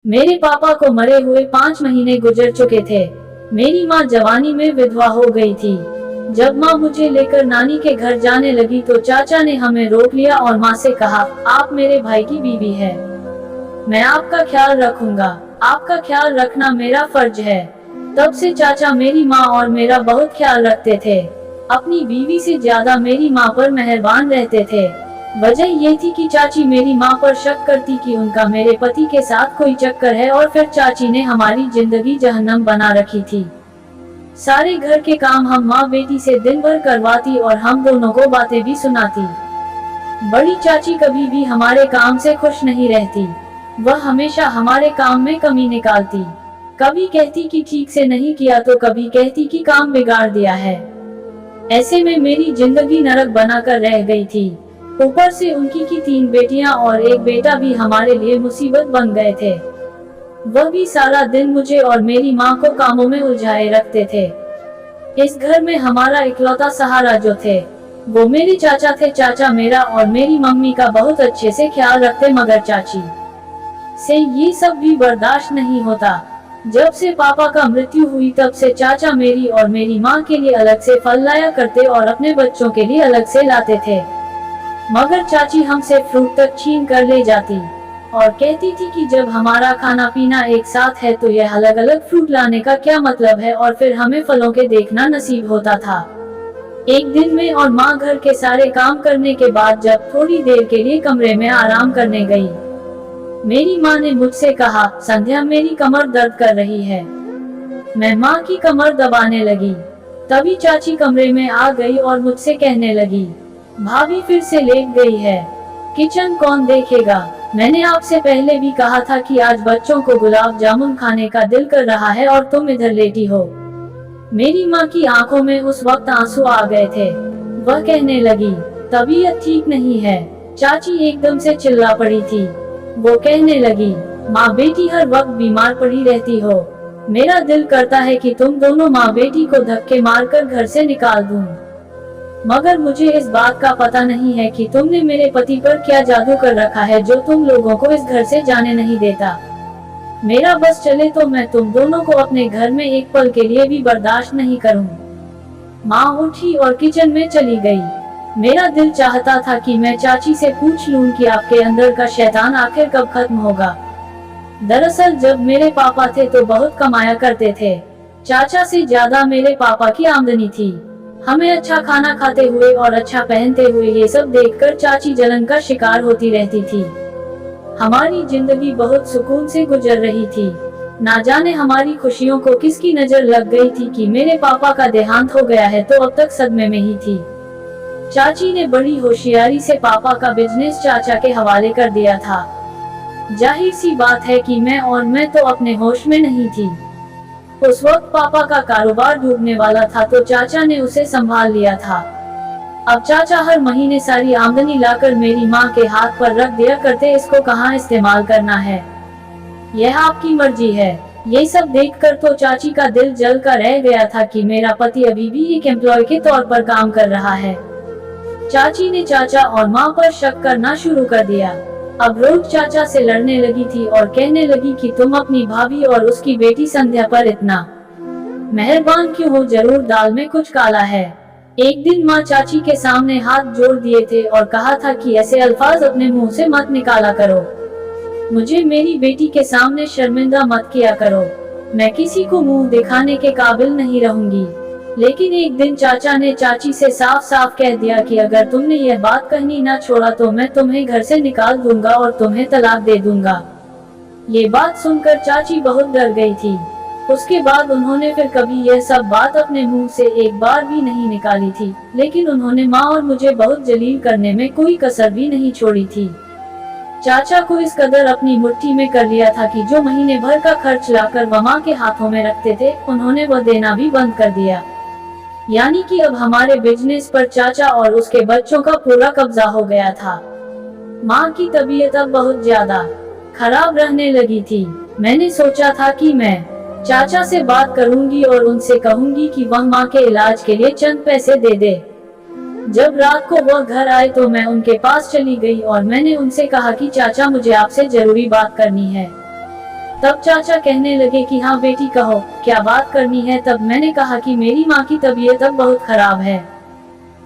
मेरे पापा को मरे हुए 5 महीने गुजर चुके थे। मेरी माँ जवानी में विधवा हो गई थी। जब माँ मुझे लेकर नानी के घर जाने लगी तो चाचा ने हमें रोक लिया और माँ से कहा, आप मेरे भाई की बीवी है, मैं आपका ख्याल रखूंगा, आपका ख्याल रखना मेरा फर्ज है। तब से चाचा मेरी माँ और मेरा बहुत ख्याल रखते थे। अपनी बीवी से ज्यादा मेरी माँ पर मेहरबान रहते थे। वजह ये थी कि चाची मेरी माँ पर शक करती कि उनका मेरे पति के साथ कोई चक्कर है और फिर चाची ने हमारी जिंदगी जहन्नम बना रखी थी। सारे घर के काम हम माँ बेटी से दिन भर करवाती और हम दोनों को बातें भी सुनाती। बड़ी चाची कभी भी हमारे काम से खुश नहीं रहती। वह हमेशा हमारे काम में कमी निकालती। कभी कहती कि ठीक से नहीं किया तो कभी कहती कि काम बिगाड़ दिया है। ऐसे में मेरी जिंदगी नरक बनाकर रह गई थी। ऊपर से उनकी की 3 बेटियां और एक बेटा भी हमारे लिए मुसीबत बन गए थे। वह भी सारा दिन मुझे और मेरी माँ को कामों में उलझाए रखते थे। इस घर में हमारा इकलौता सहारा जो थे वो मेरे चाचा थे। चाचा मेरा और मेरी मम्मी का बहुत अच्छे से ख्याल रखते, मगर चाची से ये सब भी बर्दाश्त नहीं होता। जब से पापा का मृत्यु हुई तब से चाचा मेरी और मेरी माँ के लिए अलग से फल लाया करते और अपने बच्चों के लिए अलग से लाते थे, मगर चाची हमसे फ्रूट तक छीन कर ले जाती और कहती थी कि जब हमारा खाना पीना एक साथ है तो यह अलग अलग फ्रूट लाने का क्या मतलब है, और फिर हमें फलों के देखना नसीब होता था। एक दिन में और माँ घर के सारे काम करने के बाद जब थोड़ी देर के लिए कमरे में आराम करने गई, मेरी माँ ने मुझसे कहा, संध्या मेरी कमर दर्द कर रही है। मैं माँ की कमर दबाने लगी। तभी चाची कमरे में आ गई और मुझसे कहने लगी, भाभी फिर से लेट गई है, किचन कौन देखेगा? मैंने आपसे पहले भी कहा था कि आज बच्चों को गुलाब जामुन खाने का दिल कर रहा है और तुम इधर लेटी हो। मेरी माँ की आंखों में उस वक्त आंसू आ गए थे। वह कहने लगी, तबीयत ठीक नहीं है। चाची एकदम से चिल्ला पड़ी थी। वो कहने लगी, माँ बेटी हर वक्त बीमार पड़ी रहती हो। मेरा दिल करता है कि तुम दोनों माँ बेटी को धक्के मारकर घर से निकाल दूं। मगर मुझे इस बात का पता नहीं है कि तुमने मेरे पति पर क्या जादू कर रखा है जो तुम लोगों को इस घर से जाने नहीं देता। मेरा बस चले तो मैं तुम दोनों को अपने घर में एक पल के लिए भी बर्दाश्त नहीं करूं। माँ उठी और किचन में चली गई। मेरा दिल चाहता था कि मैं चाची से पूछ लूं कि आपके अंदर का शैतान आखिर कब खत्म होगा। दरअसल जब मेरे पापा थे तो बहुत कमाया करते थे। चाचा से ज्यादा मेरे पापा की आमदनी थी। हमें अच्छा खाना खाते हुए और अच्छा पहनते हुए ये सब देखकर चाची जलन का शिकार होती रहती थी। हमारी जिंदगी बहुत सुकून से गुजर रही थी। ना जाने हमारी खुशियों को किसकी नजर लग गई थी कि मेरे पापा का देहांत हो गया है, तो अब तक सदमे में ही थी। चाची ने बड़ी होशियारी से पापा का बिजनेस चाचा के हवाले कर दिया था। जाहिर सी बात है कि मैं तो अपने होश में नहीं थी। उस वक्त पापा का कारोबार डूबने वाला था तो चाचा ने उसे संभाल लिया था। अब चाचा हर महीने सारी आमदनी लाकर मेरी माँ के हाथ पर रख दिया करते, इसको कहाँ इस्तेमाल करना है यह आपकी मर्जी है। ये सब देखकर तो चाची का दिल जल कर रह गया था कि मेरा पति अभी भी एक एम्प्लॉय के तौर पर काम कर रहा है। चाची ने चाचा और माँ पर शक करना शुरू कर दिया। अब रोज चाचा से लड़ने लगी थी और कहने लगी कि तुम अपनी भाभी और उसकी बेटी संध्या पर इतना मेहरबान क्यों हो, जरूर दाल में कुछ काला है। एक दिन माँ चाची के सामने हाथ जोड़ दिए थे और कहा था कि ऐसे अल्फाज अपने मुंह से मत निकाला करो, मुझे मेरी बेटी के सामने शर्मिंदा मत किया करो, मैं किसी को मुंह दिखाने के काबिल नहीं रहूंगी। लेकिन एक दिन चाचा ने चाची से साफ साफ कह दिया कि अगर तुमने यह बात कहनी ना छोड़ा तो मैं तुम्हें घर से निकाल दूंगा और तुम्हें तलाक दे दूंगा। ये बात सुनकर चाची बहुत डर गई थी। उसके बाद उन्होंने फिर कभी यह सब बात अपने मुंह से एक बार भी नहीं निकाली थी, लेकिन उन्होंने माँ और मुझे बहुत जलील करने में कोई कसर भी नहीं छोड़ी थी। चाचा को इस कदर अपनी मुट्ठी में कर लिया था कि जो महीने भर का खर्च लाकर वह माँ के हाथों में रखते थे, उन्होंने वह देना भी बंद कर दिया। यानी कि अब हमारे बिजनेस पर चाचा और उसके बच्चों का पूरा कब्जा हो गया था। माँ की तबीयत अब बहुत ज्यादा खराब रहने लगी थी। मैंने सोचा था कि मैं चाचा से बात करूंगी और उनसे कहूंगी कि वह माँ के इलाज के लिए चंद पैसे दे दे। जब रात को वह घर आए तो मैं उनके पास चली गई और मैंने उनसे कहा कि चाचा मुझे आपसे जरूरी बात करनी है। तब चाचा कहने लगे कि हाँ बेटी कहो, क्या बात करनी है। तब मैंने कहा कि मेरी माँ की तबीयत अब बहुत खराब है,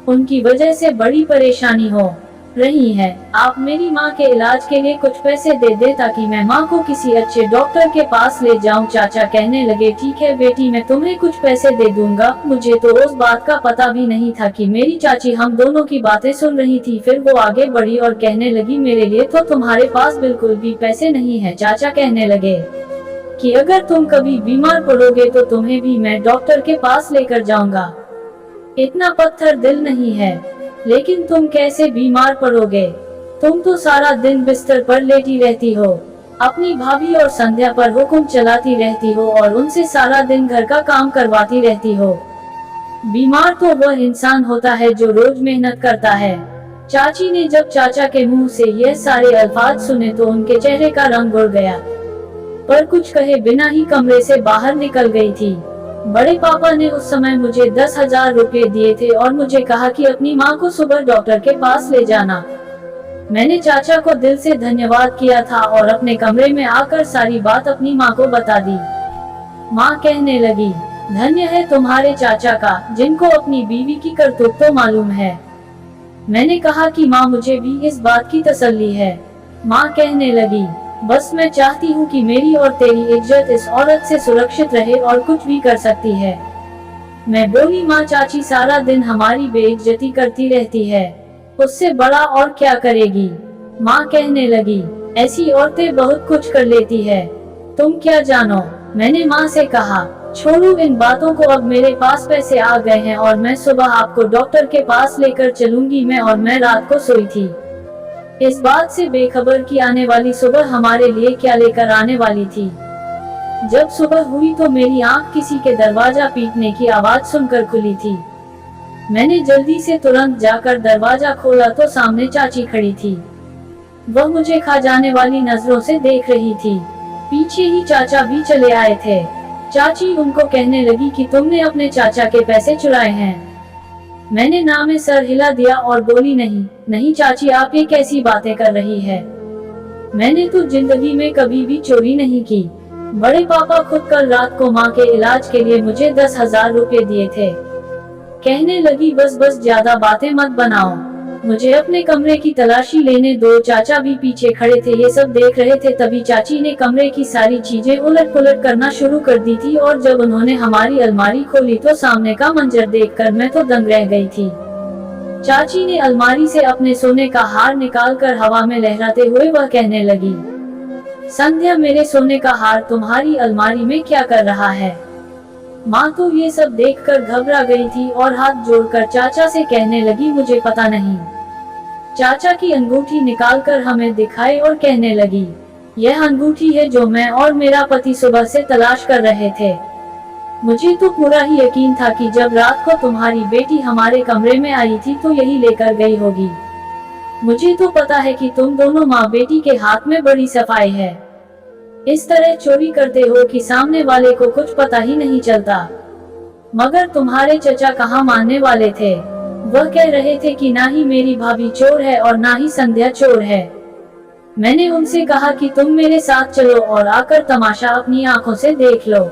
उनकी वजह से बड़ी परेशानी हो रही है। आप मेरी माँ के इलाज के लिए कुछ पैसे दे दे ताकि मैं माँ को किसी अच्छे डॉक्टर के पास ले जाऊँ। चाचा कहने लगे ठीक है बेटी, मैं तुम्हें कुछ पैसे दे दूंगा। मुझे तो उस बात का पता भी नहीं था कि मेरी चाची हम दोनों की बातें सुन रही थी। फिर वो आगे बढ़ी और कहने लगी मेरे लिए तो तुम्हारे पास बिल्कुल भी पैसे नहीं है। चाचा कहने लगे कि अगर तुम कभी बीमार पड़ोगे तो तुम्हें भी मैं डॉक्टर के पास लेकर जाऊंगा। इतना पत्थर दिल नहीं है, लेकिन तुम कैसे बीमार पड़ोगे? तुम तो सारा दिन बिस्तर पर लेटी रहती हो, अपनी भाभी और संध्या पर हुक्म चलाती रहती हो और उनसे सारा दिन घर का काम करवाती रहती हो। बीमार तो वह इंसान होता है जो रोज मेहनत करता है। चाची ने जब चाचा के मुंह से यह सारे अल्फाज सुने तो उनके चेहरे का रंग उड़ गया, पर कुछ कहे बिना ही कमरे से बाहर निकल गई थी। बड़े पापा ने उस समय मुझे 10,000 रुपए दिए थे और मुझे कहा कि अपनी माँ को सुबह डॉक्टर के पास ले जाना। मैंने चाचा को दिल से धन्यवाद किया था और अपने कमरे में आकर सारी बात अपनी माँ को बता दी। माँ कहने लगी धन्य है तुम्हारे चाचा का, जिनको अपनी बीवी की करतूत तो मालूम है। मैंने कहा कि माँ मुझे भी इस बात की तसल्ली है। माँ कहने लगी बस मैं चाहती हूँ कि मेरी और तेरी इज्जत इस औरत से सुरक्षित रहे और कुछ भी कर सकती है। मैं बोली माँ चाची सारा दिन हमारी बेइज्जती करती रहती है, उससे बड़ा और क्या करेगी। माँ कहने लगी ऐसी औरतें बहुत कुछ कर लेती है, तुम क्या जानो। मैंने माँ से कहा छोड़ो इन बातों को, अब मेरे पास पैसे आ गए हैं और मैं सुबह आपको डॉक्टर के पास लेकर चलूंगी। मैं रात को सोई थी इस बात से बेखबर कि आने वाली सुबह हमारे लिए क्या लेकर आने वाली थी। जब सुबह हुई तो मेरी आंख किसी के दरवाजा पीटने की आवाज सुनकर खुली थी। मैंने जल्दी से तुरंत जाकर दरवाजा खोला तो सामने चाची खड़ी थी। वह मुझे खा जाने वाली नजरों से देख रही थी। पीछे ही चाचा भी चले आए थे। चाची उनको कहने लगी कि तुमने अपने चाचा के पैसे चुराए हैं। मैंने ना में सर हिला दिया और बोली नहीं चाची, आप ये कैसी बातें कर रही है। मैंने तो जिंदगी में कभी भी चोरी नहीं की। बड़े पापा खुद कल रात को माँ के इलाज के लिए मुझे 10,000 रुपए दिए थे। कहने लगी बस ज्यादा बातें मत बनाओ, मुझे अपने कमरे की तलाशी लेने दो। चाचा भी पीछे खड़े थे, ये सब देख रहे थे। तभी चाची ने कमरे की सारी चीजें उलट पुलट करना शुरू कर दी थी और जब उन्होंने हमारी अलमारी खोली तो सामने का मंजर देखकर मैं तो दंग रह गई थी। चाची ने अलमारी से अपने सोने का हार निकालकर हवा में लहराते हुए वह कहने लगी संध्या, मेरे सोने का हार तुम्हारी अलमारी में क्या कर रहा है। माँ तो ये सब देखकर घबरा गई थी और हाथ जोड़कर चाचा से कहने लगी मुझे पता नहीं। चाचा की अंगूठी निकालकर हमें दिखाई और कहने लगी यह अंगूठी है जो मैं और मेरा पति सुबह से तलाश कर रहे थे। मुझे तो पूरा ही यकीन था कि जब रात को तुम्हारी बेटी हमारे कमरे में आई थी तो यही लेकर गई होगी। मुझे तो पता है कि तुम दोनों माँ बेटी के हाथ में बड़ी सफाई है। इस तरह चोरी करते हो कि सामने वाले को कुछ पता ही नहीं चलता। मगर तुम्हारे चचा कहाँ मानने वाले थे। वह कह रहे थे कि ना ही मेरी भाभी चोर है और ना ही संध्या चोर है। मैंने उनसे कहा कि तुम मेरे साथ चलो और आकर तमाशा अपनी आंखों से देख लो।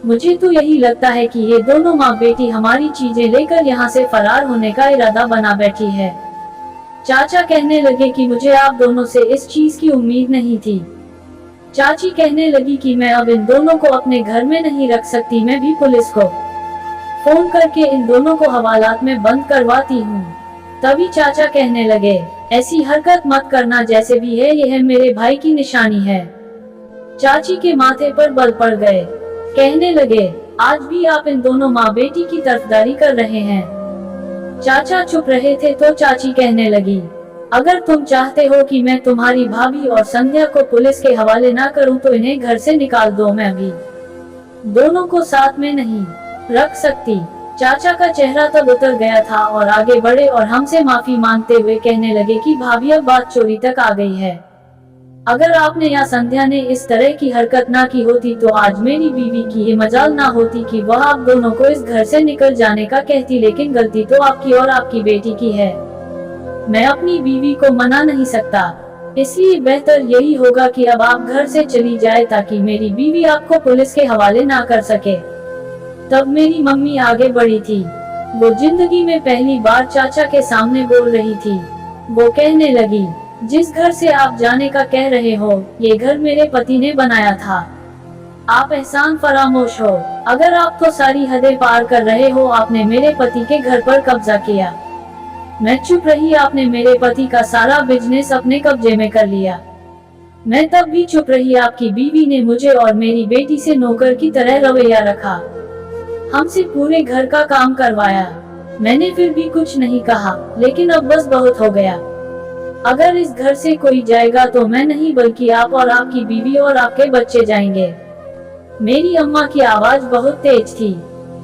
मुझे तो यही लगता है कि ये दोनों माँ बेटी हमारी चीजें लेकर यहाँ से फरार होने का इरादा बना बैठी है। चाचा कहने लगे कि मुझे आप दोनों से इस चीज की उम्मीद नहीं थी। चाची कहने लगी कि मैं अब इन दोनों को अपने घर में नहीं रख सकती, मैं भी पुलिस को फोन करके इन दोनों को हवालात में बंद करवाती हूँ। तभी चाचा कहने लगे ऐसी हरकत मत करना, जैसे भी है यह मेरे भाई की निशानी है। चाची के माथे पर बल पड़ गए। कहने लगे आज भी आप इन दोनों माँ बेटी की तरफदारी कर रहे हैं। चाचा चुप रहे थे तो चाची कहने लगी अगर तुम चाहते हो कि मैं तुम्हारी भाभी और संध्या को पुलिस के हवाले ना करूं तो इन्हें घर से निकाल दो, मैं भी दोनों को साथ में नहीं रख सकती। चाचा का चेहरा तब उतर गया था और आगे बढ़े और हमसे माफी मांगते हुए कहने लगे कि भाभी अब बात चोरी तक आ गई है। अगर आपने या संध्या ने इस तरह की हरकत ना की होती तो आज मेरी बीवी की ये मजाल ना होती कि वह आप दोनों को इस घर से निकल जाने का कहती, लेकिन गलती तो आपकी और आपकी बेटी की है। मैं अपनी बीवी को मना नहीं सकता। इसलिए बेहतर यही होगा कि अब आप घर से चली जाए ताकि मेरी बीवी आपको पुलिस के हवाले ना कर सके। तब मेरी मम्मी आगे बढ़ी थी। वो जिंदगी में पहली बार चाचा के सामने बोल रही थी। वो कहने लगी, जिस घर से आप जाने का कह रहे हो, ये घर मेरे पति ने बनाया था। आप एहसान फरामोश हो। अगर आप तो सारी हदें पार कर रहे हो। आपने मेरे पति के घर पर कब्जा किया। मैं चुप रही। आपने मेरे पति का सारा बिजनेस अपने कब्जे में कर लिया। मैं तब भी चुप रही। आपकी बीवी ने मुझे और मेरी बेटी से नौकर की तरह रवैया रखा। हमसे पूरे घर का काम करवाया। मैंने फिर भी कुछ नहीं कहा, लेकिन अब बस बहुत हो गया। अगर इस घर से कोई जाएगा तो मैं नहीं, बल्कि आप और आपकी बीवी और आपके बच्चे जाएंगे। मेरी अम्मा की आवाज बहुत तेज थी।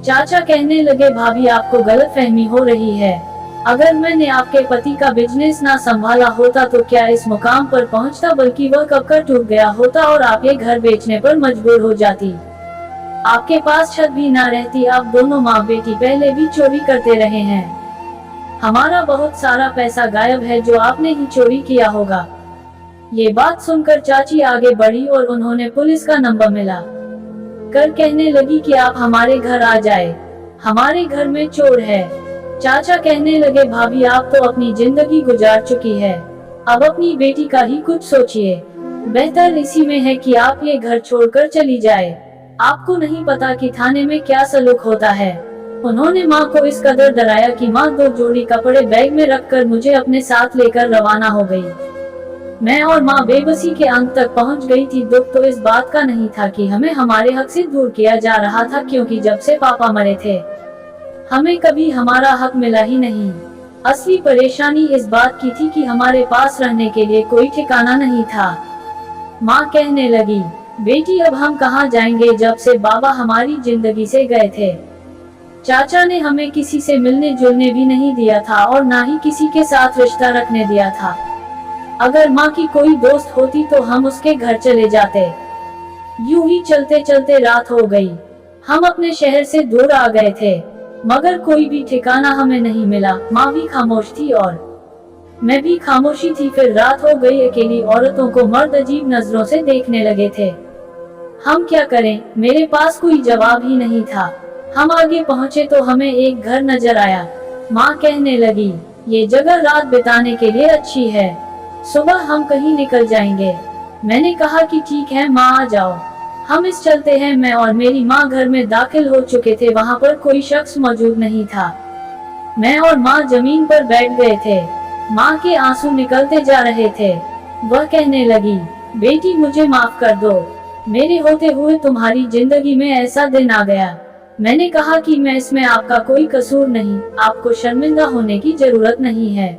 चाचा कहने लगे, भाभी आपको गलतफहमी हो रही है। अगर मैंने आपके पति का बिजनेस ना संभाला होता तो क्या इस मुकाम पर पहुंचता, बल्कि वह कब का टूट गया होता और आप ये घर बेचने पर मजबूर हो जाती। आपके पास छत भी ना रहती। आप दोनों माँ बेटी पहले भी चोरी करते रहे हैं। हमारा बहुत सारा पैसा गायब है जो आपने ही चोरी किया होगा। ये बात सुनकर चाची आगे बढ़ी और उन्होंने पुलिस का नंबर मिला कर कहने लगी कि आप हमारे घर आ जाए, हमारे घर में चोर है। चाचा कहने लगे, भाभी आप तो अपनी जिंदगी गुजार चुकी है, अब अपनी बेटी का ही कुछ सोचिए। बेहतर इसी में है कि आप ये घर छोड़कर चली जाए। आपको नहीं पता कि थाने में क्या सलूक होता है। उन्होंने माँ को इस कदर डराया कि माँ 2 जोड़ी कपड़े बैग में रखकर मुझे अपने साथ लेकर रवाना हो गई। मैं और माँ बेबसी के अंत तक पहुँच गई थी। दुख तो इस बात का नहीं था कि हमें हमारे हक से दूर किया जा रहा था, क्योंकि जब से पापा मरे थे हमें कभी हमारा हक मिला ही नहीं। असली परेशानी इस बात की थी कि हमारे पास रहने के लिए कोई ठिकाना नहीं था। माँ कहने लगी, बेटी अब हम कहाँ जाएंगे जब से बाबा हमारी जिंदगी से गए थे। चाचा ने हमें किसी से मिलने जुलने भी नहीं दिया था और ना ही किसी के साथ रिश्ता रखने दिया था। अगर माँ की कोई दोस्त होती तो हम उसके घर चले जाते। यूं ही चलते चलते रात हो गई। हम अपने शहर से दूर आ गए थे, मगर कोई भी ठिकाना हमें नहीं मिला। माँ भी खामोश थी और मैं भी खामोशी थी। फिर रात हो गई। अकेली औरतों को मर्द अजीब नजरों से देखने लगे थे। हम क्या करें? मेरे पास कोई जवाब ही नहीं था। हम आगे पहुँचे तो हमें एक घर नजर आया। माँ कहने लगी, ये जगह रात बिताने के लिए अच्छी है, सुबह हम कहीं निकल जाएंगे। मैंने कहा कि ठीक है माँ, आ जाओ, हम इस चलते हैं। मैं और मेरी माँ घर में दाखिल हो चुके थे। वहाँ पर कोई शख्स मौजूद नहीं था। मैं और माँ जमीन पर बैठ गए थे। माँ के आंसू निकलते जा रहे थे। वह कहने लगी, बेटी मुझे माफ कर दो, मेरे होते हुए तुम्हारी जिंदगी में ऐसा दिन आ गया। मैंने कहा कि मैं इसमें आपका कोई कसूर नहीं, आपको शर्मिंदा होने की जरूरत नहीं है।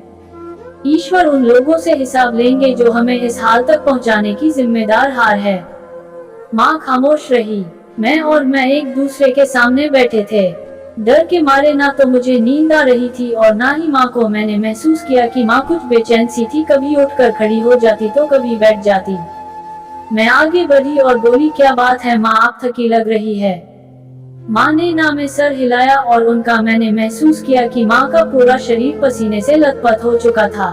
ईश्वर उन लोगों से हिसाब लेंगे जो हमें इस हाल तक पहुंचाने की जिम्मेदार हार है। माँ खामोश रही। मैं और मैं एक दूसरे के सामने बैठे थे। डर के मारे ना तो मुझे नींद आ रही थी और ना ही माँ को। मैंने महसूस किया कि माँ कुछ बेचैन सी थी। कभी उठकर खड़ी हो जाती तो कभी बैठ जाती। मैं आगे बढ़ी और बोली, क्या बात है माँ, आप थकी लग रही है। माँ ने ना में सर हिलाया और उनका मैंने महसूस किया कि माँ का पूरा शरीर पसीने से लथपथ हो चुका था।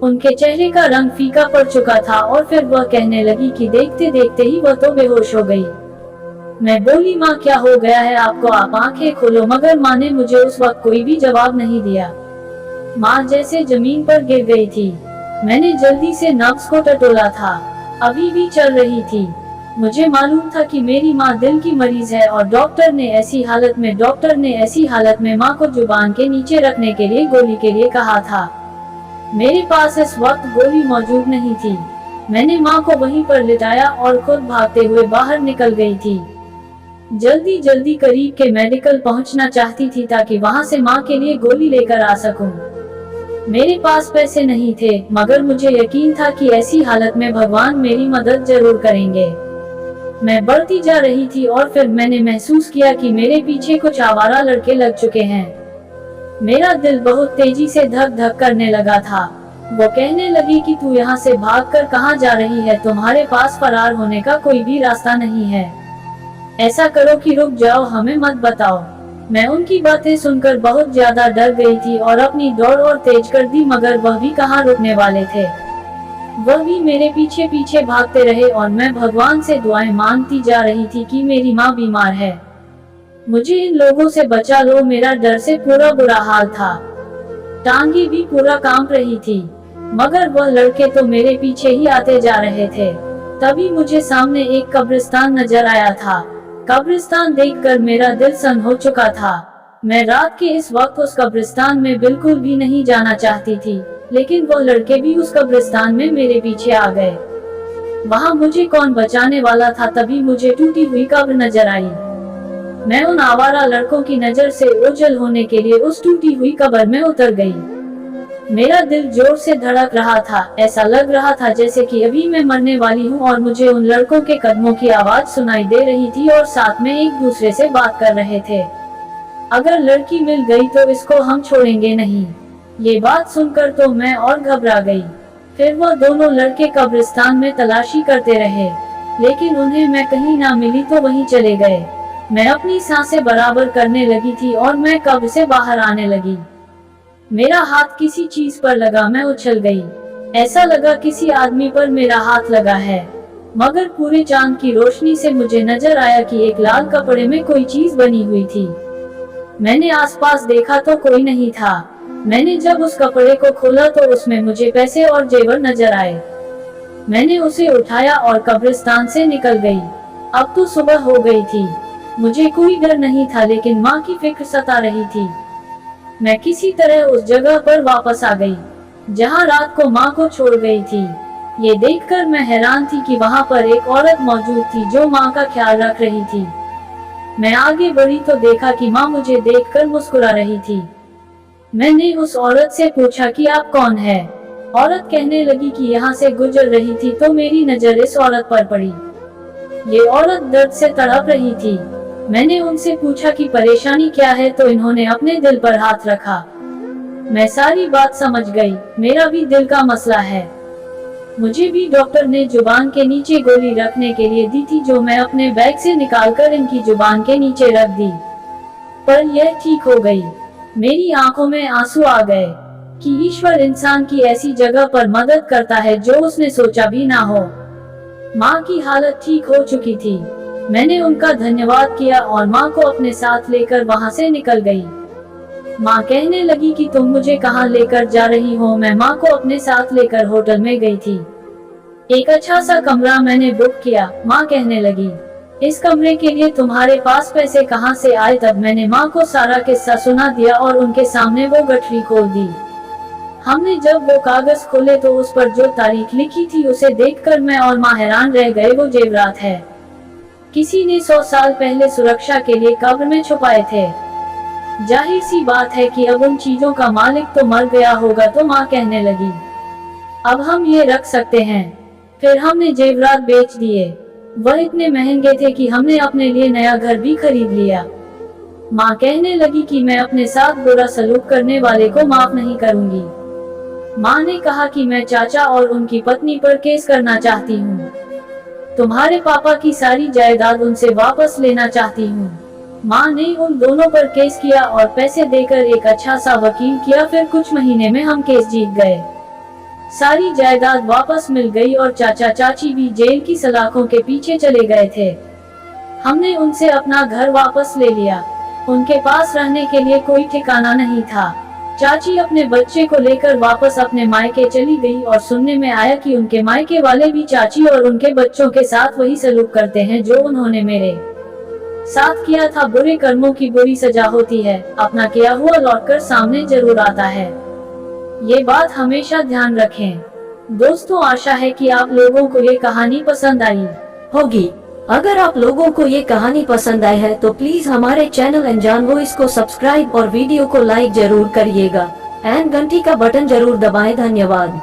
उनके चेहरे का रंग फीका पड़ चुका था और फिर वह कहने लगी कि देखते देखते ही वह तो बेहोश हो गई। मैं बोली, माँ क्या हो गया है आपको, आप आंखें खोलो। मगर माँ ने मुझे उस वक्त कोई भी जवाब नहीं दिया। माँ जैसे जमीन पर गिर गई थी। मैंने जल्दी से नब्ज को टटोला था, अभी भी चल रही थी। मुझे मालूम था कि मेरी माँ दिल की मरीज है और डॉक्टर ने ऐसी हालत में माँ को जुबान के नीचे रखने के लिए गोली के लिए कहा था। मेरे पास इस वक्त गोली मौजूद नहीं थी। मैंने माँ को वहीं पर लिटाया और खुद भागते हुए बाहर निकल गई थी। जल्दी जल्दी करीब के मेडिकल पहुंचना चाहती थी ताकि वहां से माँ के लिए गोली लेकर आ सकूं। मेरे पास पैसे नहीं थे, मगर मुझे यकीन था कि ऐसी हालत में भगवान मेरी मदद जरूर करेंगे। मैं बढ़ती जा रही थी और फिर मैंने महसूस किया कि मेरे पीछे कुछ आवारा लड़के लग चुके हैं। मेरा दिल बहुत तेजी से धक धक करने लगा था। वो कहने लगी कि तू यहाँ से भागकर कहाँ जा रही है, तुम्हारे पास फरार होने का कोई भी रास्ता नहीं है। ऐसा करो कि रुक जाओ, हमें मत बताओ। मैं उनकी बातें सुनकर बहुत ज्यादा डर गई थी और अपनी दौड़ और तेज कर दी, मगर वह भी कहाँ रुकने वाले थे। वह भी मेरे पीछे पीछे भागते रहे और मैं भगवान से दुआएं मांगती जा रही थी कि मेरी माँ बीमार है, मुझे इन लोगों से बचा लो। मेरा डर से पूरा बुरा हाल था, टांगी भी पूरा कांप रही थी, मगर वह लड़के तो मेरे पीछे ही आते जा रहे थे। तभी मुझे सामने एक कब्रिस्तान नजर आया था। कब्रिस्तान देखकर मेरा दिल सन्न हो चुका था। मैं रात के इस वक्त उस कब्रिस्तान में बिल्कुल भी नहीं जाना चाहती थी, लेकिन वह लड़के भी उस कब्रिस्तान में मेरे पीछे आ गए। वहाँ मुझे कौन बचाने वाला था। तभी मुझे टूटी हुई कब्र नजर आई। मैं उन आवारा लड़कों की नजर से ओझल होने के लिए उस टूटी हुई कब्र में उतर गई। मेरा दिल जोर से धड़क रहा था। ऐसा लग रहा था जैसे कि अभी मैं मरने वाली हूँ और मुझे उन लड़कों के कदमों की आवाज सुनाई दे रही थी और साथ में एक दूसरे से बात कर रहे थे। अगर लड़की मिल गई तो इसको हम छोड़ेंगे नहीं। ये बात सुनकर तो मैं और घबरा गई। फिर वह दोनों लड़के कब्रिस्तान में तलाशी करते रहे, लेकिन उन्हें मैं कहीं ना मिली तो वहीं चले गए। मैं अपनी सांसें बराबर करने लगी थी और मैं कब्र से बाहर आने लगी। मेरा हाथ किसी चीज पर लगा, मैं उछल गई। ऐसा लगा किसी आदमी पर मेरा हाथ लगा है, मगर पूरे चांद की रोशनी से मुझे नजर आया कि एक लाल कपड़े में कोई चीज बनी हुई थी। मैंने आसपास देखा तो कोई नहीं था। मैंने जब उस कपड़े को खोला तो उसमें मुझे पैसे और जेवर नजर आए। मैंने उसे उठाया और कब्रिस्तान से निकल गई। अब तो सुबह हो गई थी। मुझे कोई डर नहीं था, लेकिन माँ की फिक्र सता रही थी। मैं किसी तरह उस जगह पर वापस आ गई जहाँ रात को माँ को छोड़ गई थी। ये देखकर मैं हैरान थी कि वहाँ पर एक औरत मौजूद थी जो माँ का ख्याल रख रही थी। मैं आगे बढ़ी तो देखा कि माँ मुझे देखकर मुस्कुरा रही थी। मैंने उस औरत से पूछा कि आप कौन है। औरत कहने लगी कि यहाँ से गुजर रही थी तो मेरी नजर इस औरत पर पड़ी। ये औरत दर्द से तड़प रही थी। मैंने उनसे पूछा कि परेशानी क्या है, तो इन्होंने अपने दिल पर हाथ रखा। मैं सारी बात समझ गई। मेरा भी दिल का मसला है। मुझे भी डॉक्टर ने जुबान के नीचे गोली रखने के लिए दी थी, जो मैं अपने बैग से निकालकर इनकी जुबान के नीचे रख दी, पर यह ठीक हो गई। मेरी आंखों में आंसू आ गए कि ईश्वर इंसान की ऐसी जगह पर मदद करता है जो उसने सोचा भी ना हो। माँ की हालत ठीक हो चुकी थी। मैंने उनका धन्यवाद किया और माँ को अपने साथ लेकर वहाँ से निकल गई। माँ कहने लगी कि तुम मुझे कहाँ लेकर जा रही हो। मैं माँ को अपने साथ लेकर होटल में गई थी। एक अच्छा सा कमरा मैंने बुक किया। माँ कहने लगी, इस कमरे के लिए तुम्हारे पास पैसे कहाँ से आए। तब मैंने माँ को सारा किस्सा सुना दिया और उनके सामने वो गठरी खोल दी। हमने जब वो कागज खोले तो उस पर जो तारीख लिखी थी उसे देखकर मैं और माँ हैरान रह गए। वो जेवरात है। किसी ने 100 साल पहले सुरक्षा के लिए कब्र में छुपाए थे। जाहिर सी बात है कि अब उन चीजों का मालिक तो मर गया होगा। तो माँ कहने लगी, अब हम ये रख सकते हैं। फिर हमने जेवरात बेच दिए। वह इतने महंगे थे कि हमने अपने लिए नया घर भी खरीद लिया। माँ कहने लगी कि मैं अपने साथ बुरा सलूक करने वाले को माफ नहीं करूंगी। माँ ने कहा कि मैं चाचा और उनकी पत्नी पर केस करना चाहती हूँ। तुम्हारे पापा की सारी जायदाद उनसे वापस लेना चाहती हूँ। माँ ने उन दोनों पर केस किया और पैसे देकर एक अच्छा सा वकील किया। फिर कुछ महीने में हम केस जीत गए। सारी जायदाद वापस मिल गई और चाचा चाची भी जेल की सलाखों के पीछे चले गए थे। हमने उनसे अपना घर वापस ले लिया। उनके पास रहने के लिए कोई ठिकाना नहीं था। चाची अपने बच्चे को लेकर वापस अपने मायके चली गई और सुनने में आया कि उनके मायके वाले भी चाची और उनके बच्चों के साथ वही सलूक करते हैं जो उन्होंने मेरे साथ किया था। बुरे कर्मों की बुरी सजा होती है। अपना किया हुआ लौटकर सामने जरूर आता है। ये बात हमेशा ध्यान रखें। दोस्तों, आशा है कि आप लोगों को ये कहानी पसंद आई होगी। अगर आप लोगों को ये कहानी पसंद आई है तो प्लीज हमारे चैनल अनजान वॉइस को सब्सक्राइब और वीडियो को लाइक जरूर करिएगा एंड घंटी का बटन जरूर दबाएं। धन्यवाद।